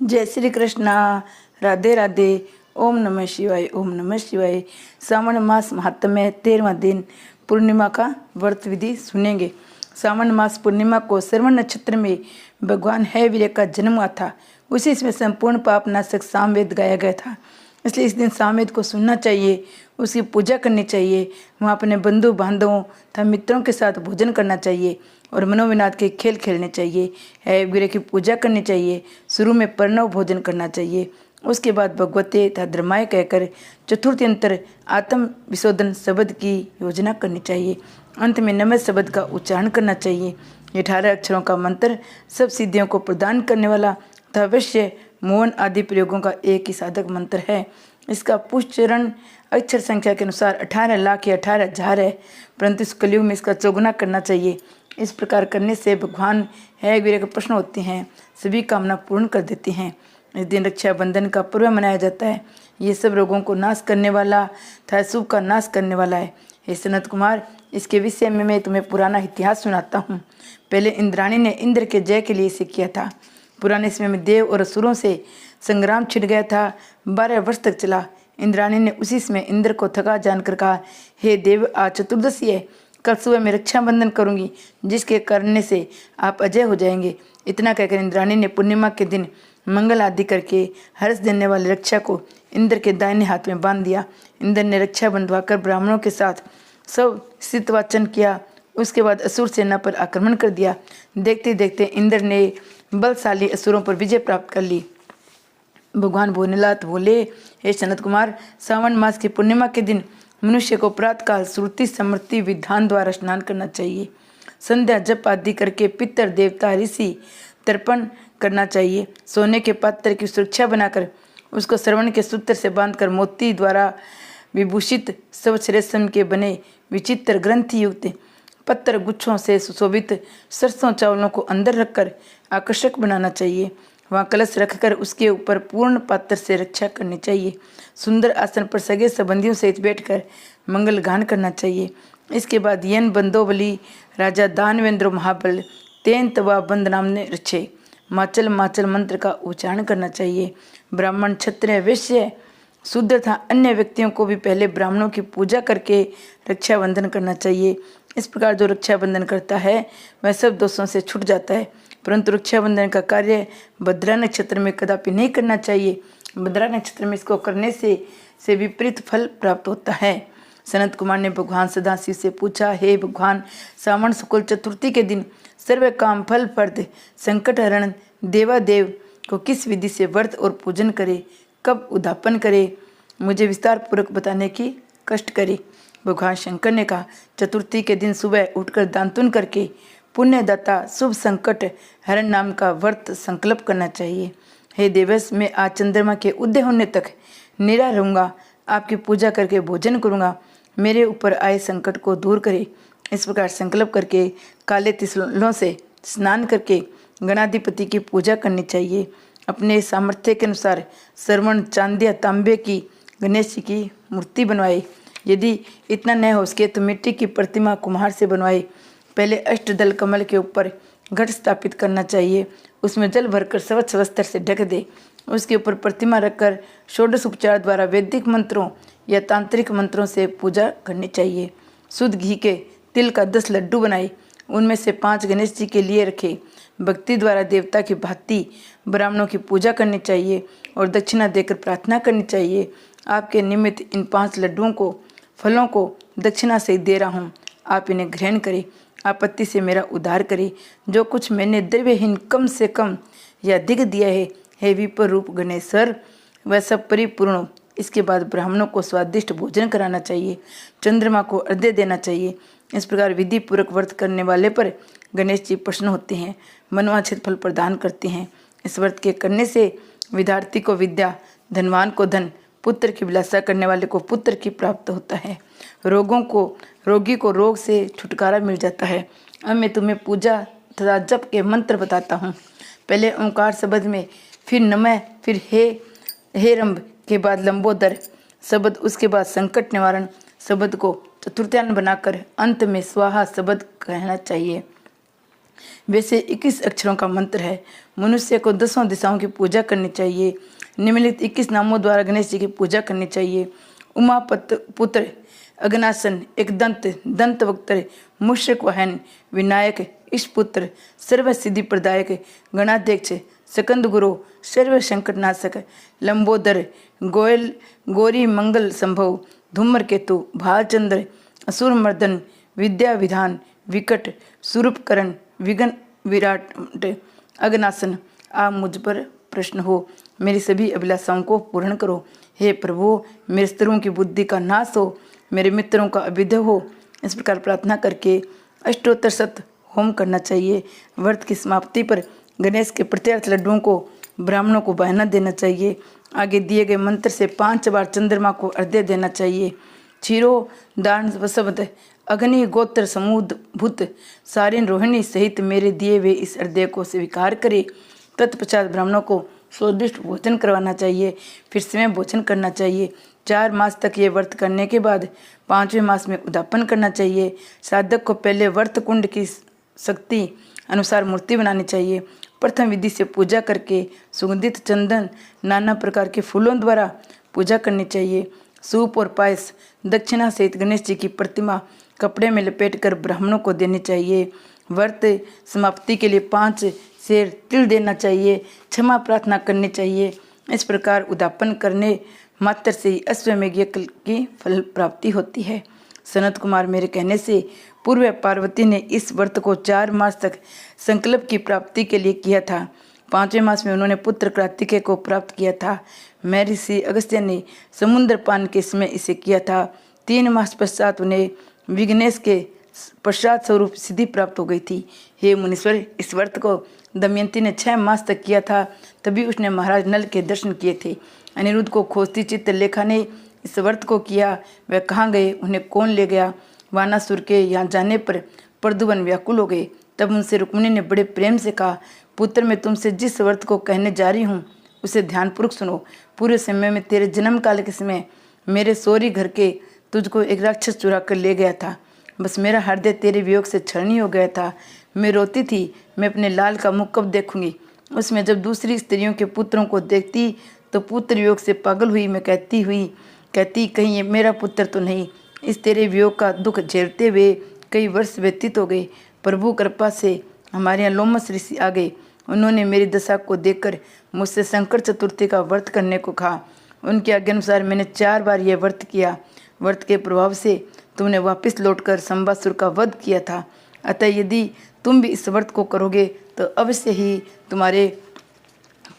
जय श्री कृष्णा। राधे राधे। ओम नमः शिवाय। ओम नमः शिवाय। सावन मास महात्म्य 13वां दिन पूर्णिमा का व्रत विधि सुनेंगे। सावन मास पूर्णिमा को श्रवण नक्षत्र में भगवान हैवीर्य का जन्म हुआ था। उसी में संपूर्ण पाप नाशक सामवेद गाया गया था, इसलिए इस दिन सामवेद को सुनना चाहिए, उसकी पूजा करनी चाहिए। वहाँ अपने बंधु बांधवों तथा मित्रों के साथ भोजन करना चाहिए और मनोविनाद के खेल खेलने चाहिए। हैवीर्य की पूजा करनी चाहिए। शुरू में प्रणव भोजन करना चाहिए। उसके बाद भगवते तथा धर्माय कहकर चतुर्थ यंत्र आत्म विशोधन शब्द की योजना करनी चाहिए। अंत में नमः शब्द का उच्चारण करना चाहिए। 18 अक्षरों का मंत्र सब सिद्धियों को प्रदान करने वाला तथा अवश्य मोहन आदि प्रयोगों का एक ही साधक मंत्र है। इसका पुष्चरण अक्षर संख्या के अनुसार 18 लाख या 18,000 है, परंतु इस कलयुग में इसका चौगुना करना चाहिए। इस प्रकार करने से भगवान हैवीर्य के प्रश्न होते हैं, सभी कामना पूर्ण कर देते हैं। इस दिन रक्षाबंधन का पर्व मनाया जाता है। ये सब रोगों को नाश करने वाला तथा शुभ का नाश करने वाला है। हे सनत कुमार, इसके विषय में मैं तुम्हें पुराना इतिहास सुनाता हूँ। पहले इंद्राणी ने इंद्र के जय के लिए इसे किया था। पुराने समय में देव और असुरों से संग्राम छिड़ गया था। 12 वर्ष तक चला। इंद्राणी ने उसी समय इंद्र को थका जानकर कहा, हे देव, आज चतुर्दशी है, कल सुबह मैं रक्षाबंधन करूंगी, जिसके करने से आप अजय हो जाएंगे। इतना कहकर इंद्राणी ने पूर्णिमा के दिन मंगल आदि करके हर्ष देने वाली रक्षा को इंद्र के दाहिने हाथ में बांध दिया। इंद्र ने रक्षा बंधवाकर ब्राह्मणों के साथ सब स्थितवाचन किया। उसके बाद असुर सेना पर आक्रमण कर दिया। देखते देखते इंद्र ने बलशाली असुरों पर विजय प्राप्त कर ली। भगवान भोलेनाथ बोले, हे सनत कुमार, सावन मास की पूर्णिमा के दिन मनुष्य को प्रातःकाल श्रुति समृद्धि विधान द्वारा स्नान करना चाहिए। संध्या जप आदि करके पितर देवता ऋषि तर्पण करना चाहिए। सोने के पात्र की सुरक्षा बनाकर उसको श्रवण के सूत्र से बांधकर मोती द्वारा विभूषित स्वच्छ रेशम के बने विचित्र ग्रंथि युक्त पत्थर गुच्छों से सुशोभित सरसों चावलों को अंदर रखकर आकर्षक बनाना चाहिए। वहाँ कलश रखकर उसके ऊपर पूर्ण पात्र से रक्षा करनी चाहिए। सुंदर आसन पर सगे संबंधियों सहित बैठकर मंगल गान करना चाहिए। इसके बाद यन बंदोबली राजा दानवेंद्र महाबल तेन तवा बंद नाम ने रचे माचल माचल मंत्र का उच्चारण करना चाहिए। ब्राह्मण क्षत्रिय वैश्य शूद्र तथा अन्य व्यक्तियों को भी पहले ब्राह्मणों की पूजा करके रक्षाबंधन करना चाहिए। इस प्रकार जो रक्षाबंधन करता है वह सब दोषों से छूट जाता है। परंतु रक्षाबंधन का कार्य भद्रा नक्षत्र में कदापि नहीं करना चाहिए। भद्रा नक्षत्र में इसको करने से विपरीत फल प्राप्त होता है। सनत कुमार ने भगवान सदाशिव से पूछा, हे भगवान, सावन शुक्ल चतुर्थी के दिन सर्व काम फल प्रद संकट हरण देवादेव को किस विधि से व्रत और पूजन करे, कब उद्यापन करे, मुझे विस्तार पूर्वक बताने की कष्ट करे। भगवान शंकर ने कहा, चतुर्थी के दिन सुबह उठकर दांतुन करके पुण्यदाता शुभ संकट हरण नाम का व्रत संकल्प करना चाहिए। हे देवस, मैं आज चंद्रमा के उदय होने तक निरा रहूँगा, आपकी पूजा करके भोजन करूँगा, मेरे ऊपर आए संकट को दूर करे। इस प्रकार संकल्प करके काले तिलों से स्नान करके गणाधिपति की पूजा करनी चाहिए। अपने सामर्थ्य के अनुसार श्रवण चांदी या तांबे की गणेश जी की मूर्ति बनवाए। यदि इतना न हो सके तो मिट्टी की प्रतिमा कुम्हार से बनवाए। पहले अष्टदल कमल के ऊपर घट स्थापित करना चाहिए। उसमें जल भरकर स्वच्छ वस्त्र से ढक दे। उसके ऊपर प्रतिमा रखकर षोडश उपचार द्वारा वैदिक मंत्रों या तांत्रिक मंत्रों से पूजा करनी चाहिए। शुद्ध घी के तिल का 10 लड्डू बनाए, उनमें से 5 गणेश जी के लिए रखे। भक्ति द्वारा देवता की भांति ब्राह्मणों की पूजा करनी चाहिए और दक्षिणा देकर प्रार्थना करनी चाहिए। आपके निमित्त इन 5 लड्डुओं को फलों को दक्षिणा से दे रहा हूँ, आप इन्हें ग्रहण करें। आपत्ति से मेरा उद्धार करे। जो कुछ मैंने द्रव्यहीन कम से कम या अधिक दिया है, हे विपर रूप गणेश्वर, वह सब परिपूर्ण हो। इसके बाद ब्राह्मणों को स्वादिष्ट भोजन कराना चाहिए। चंद्रमा को अर्घ्य देना चाहिए। इस प्रकार विधि पूर्वक व्रत करने वाले पर गणेश जी प्रसन्न होते हैं, मनवांछित फल प्रदान करते हैं। इस व्रत के करने से विद्यार्थी को विद्या, धनवान को धन, पुत्र की विलासा करने वाले को पुत्र की प्राप्त होता है। रोगी को रोग से छुटकारा मिल जाता है। अब मैं तुम्हें पूजा तथा जप के मंत्र बताता हूँ। पहले ओंकार शब्द में, फिर नमः, फिर हे रंभ के बाद लंबोदर शब्द, उसके बाद संकट निवारण शब्द को चतुर्थ्यान बनाकर अंत में स्वाहा शब्द कहना चाहिए। वैसे 21 अक्षरों का मंत्र है। मनुष्य को 10 दिशाओं की पूजा करनी चाहिए। निम्नलिखित 21 नामों द्वारा गणेश जी की पूजा करनी चाहिए। उमापत पुत्र, अग्नासन, एक दंत वक्त्र, मुश्रिक वाहन, विनायक, ईशपुत्र, सर्व सिद्धि प्रदायक, गणाध्यक्ष, सकंद गुरु, सर्व संकट नाशक, लंबोदर, गोयल, गौरी मंगल संभव, धूमर केतु, भालचंद्र, असुर मर्दन, विद्या विधान, विकट, स्वरूपकरण, विघन विराट, अग्नासन। आप मुझ पर प्रश्न हो, मेरी सभी अभिलाषाओं को पूर्ण करो। हे प्रभु, मेरे शत्रुओं की बुद्धि का नाश हो, मेरे मित्रों का अभ्युदय हो। इस प्रकार प्रार्थना करके अष्टोत्तर शत होम करना चाहिए। व्रत की समाप्ति पर गणेश के प्रत्यर्थ लड्डुओं को ब्राह्मणों को बहना देना चाहिए। आगे दिए गए मंत्र से 5 बार चंद्रमा को अर्घ्य देना चाहिए। क्षीरो दान वसवत अग्नि गोत्र समूद भूत सारिन रोहिणी सहित मेरे दिए हुए इस अर्घ्य को स्वीकार करे। तत्पश्चात ब्राह्मणों को स्वादिष्ट भोजन करवाना चाहिए, फिर समय भोजन करना चाहिए। 4 मास तक ये व्रत करने के बाद 5वें मास में उद्यापन करना चाहिए। साधक को पहले व्रत कुंड की शक्ति अनुसार मूर्ति बनानी चाहिए। प्रथम विधि से पूजा करके सुगंधित चंदन नाना प्रकार के फूलों द्वारा पूजा करनी चाहिए। सूप और पायस दक्षिणा सहित गणेश जी की प्रतिमा कपड़े में लपेटकर ब्राह्मणों को देनी चाहिए। व्रत समाप्ति के लिए 5 शेर तिल देना चाहिए। क्षमा प्रार्थना करनी चाहिए। इस प्रकार उद्यापन करने मात्र से ही अश्वमेघ यज्ञ की फल प्राप्ति होती है। सनत कुमार मेरे कहने से पूर्व पार्वती ने इस व्रत को 4 मास तक संकल्प की प्राप्ति के लिए किया था। 5वें मास में उन्होंने पुत्र कार्तिकेय को प्राप्त किया था। मैं ऋषि अगस्त्य ने समुद्र पान के समय इसे किया था। 3 मास पश्चात उन्हें विघ्नेश के पश्चात स्वरूप सिद्धि प्राप्त हो गई थी। हे मुनीश्वर, इस व्रत को दमयंती ने 6 मास तक किया था, तभी उसने महाराज नल के दर्शन किए थे। अनिरुद्ध को खोजती चित्रलेखा ने इस व्रत को किया। वह कहाँ गए, उन्हें कौन ले गया? वानासुर के यहाँ जाने पर प्रद्युम्न व्याकुल हो गए। तब उनसे रुक्मिणी ने बड़े प्रेम से कहा, पुत्र, मैं तुमसे जिस व्रत को कहने जा रही हूँ उसे ध्यानपूर्वक सुनो। पूरे समय में तेरे जन्म काल के समय मेरे सौरी घर के तुझको एक राक्षस चुरा कर ले गया था। बस मेरा हृदय तेरे वियोग से छलनी हो गया था। मैं रोती थी, मैं अपने लाल का मुख कब देखूंगी। उसमें जब दूसरी स्त्रियों के पुत्रों को देखती तो पुत्र वियोग से पागल हुई। मैं कहती कहीं ये मेरा पुत्र तो नहीं। इस तेरे वियोग का दुख झेलते हुए कई वर्ष व्यतीत हो गए। प्रभु कृपा से हमारे यहाँ लोमस ऋषि आ गए। उन्होंने मेरी दशा को देखकर मुझसे संकट चतुर्थी का व्रत करने को कहा। उनके आज्ञा अनुसार मैंने 4 बार यह व्रत किया। व्रत के प्रभाव से तुमने वापस लौटकर संबासुर का वध किया था। अतः यदि तुम भी इस व्रत को करोगे तो अवश्य ही तुम्हारे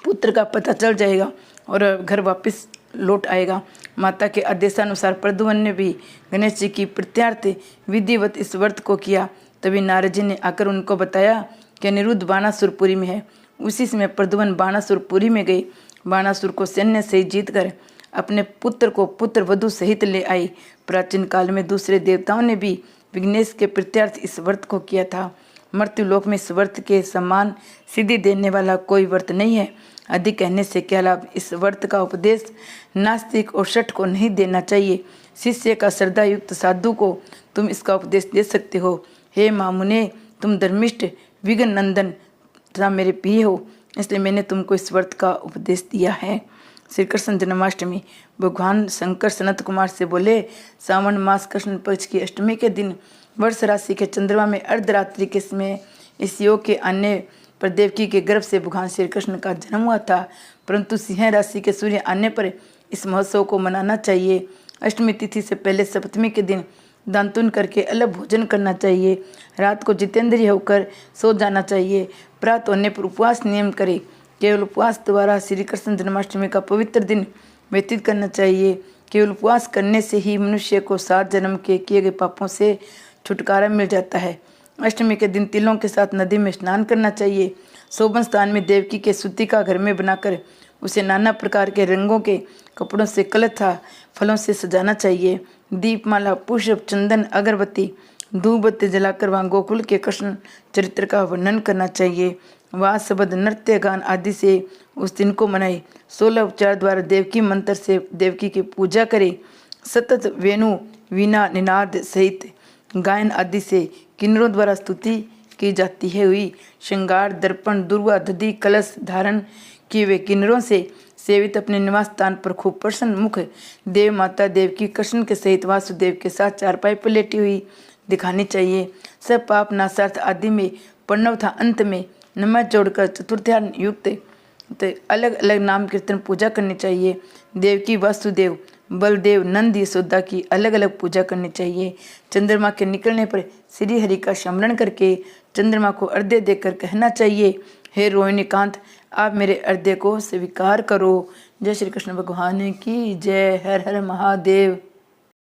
पुत्र का पता चल जाएगा और घर वापस लौट आएगा। माता के आदेशानुसार प्रद्युम्न ने भी गणेश जी की प्रत्यार्थ विधिवत इस व्रत को किया। तभी नारद जी ने आकर उनको बताया कि अनिरुद्ध बाणासुरपुरी में है। उसी समय प्रद्युम्न बाणासुरपुरी में गए। बाणासुर को सैन्य से जीतकर अपने पुत्र को पुत्र वधु सहित ले आई। प्राचीन काल में दूसरे देवताओं ने भी विघ्नेश के प्रत्यार्थ इस व्रत को किया था। मृत्यु लोक में इस व्रत के समान सिद्धि देने वाला कोई व्रत नहीं है। अधिक कहने से क्या लाभ। इस व्रत का उपदेश नास्तिक और शठ को नहीं देना चाहिए। शिष्य का श्रद्धा युक्त साधु को तुम इसका उपदेश दे सकते हो। हे मामुने, तुम धर्मिष्ठ विघ्न नंदन तथा मेरे प्रिय हो, इसलिए मैंने तुमको इस व्रत का उपदेश दिया है। श्री कृष्ण जन्माष्टमी। भगवान शंकर सनत कुमार से बोले, सावन मास कृष्ण पक्ष की अष्टमी के दिन वर्ष राशि के चंद्रमा में अर्धरात्रि के समय इस योग के आने पर देवकी के गर्भ से भगवान श्री कृष्ण का जन्म हुआ था। परंतु सिंह राशि के सूर्य आने पर इस महोत्सव को मनाना चाहिए। अष्टमी तिथि से पहले सप्तमी के दिन दानतुन करके अलग भोजन करना चाहिए। रात को जितेंद्रिय होकर सो जाना चाहिए। प्रातः होने पर उपवास नियम करे। केवल उपवास द्वारा श्री कृष्ण जन्माष्टमी का पवित्र दिन व्यतीत करना चाहिए। केवल उपवास करने से ही मनुष्य को 7 जन्म के किए गए पापों से छुटकारा मिल जाता है। अष्टमी के दिन तिलों के साथ नदी में स्नान करना चाहिए। शोभन स्थान में देवकी के सूती का घर में बनाकर उसे नाना प्रकार के रंगों के कपड़ों से कलथा फलों से सजाना चाहिए। दीपमाला, पुष्प, चंदन, अगरबत्ती, धूपबत्ती जलाकर वहाँ गोकुल के कृष्ण चरित्र का वर्णन करना चाहिए। वह शब्द, नृत्य, गान आदि से उस दिन को मनाए। 16 उपचार द्वारा देवकी मंत्र से देवकी की पूजा करे। सतत वेणु, वीणा, निनाद सहित गायन आदि से किन्नरों द्वारा स्तुति की जाती है हुई। श्रृंगार दर्पण दुर्वा दधि कलश धारण किए हुए किन्नरों से सेवित अपने निवास स्थान पर खूब प्रसन्न मुख देव माता देव की कृष्ण के सहित वासुदेव के साथ चारपाई पर लेटी हुई दिखानी चाहिए। सब पाप नाशार्थ आदि में प्रणव था, अंत में नमः जोड़कर चतुर्थ्यान युक्त तो अलग अलग नाम कीर्तन पूजा करनी चाहिए। देव की वासुदेव बलदेव नंद यशोदा की अलग अलग पूजा करनी चाहिए। चंद्रमा के निकलने पर श्री हरि का स्मरण करके चंद्रमा को अर्घ्य देकर कहना चाहिए, हे रोहिणीकांत आप मेरे अर्घ्य को स्वीकार करो। जय श्री कृष्ण भगवान की जय। हर हर महादेव।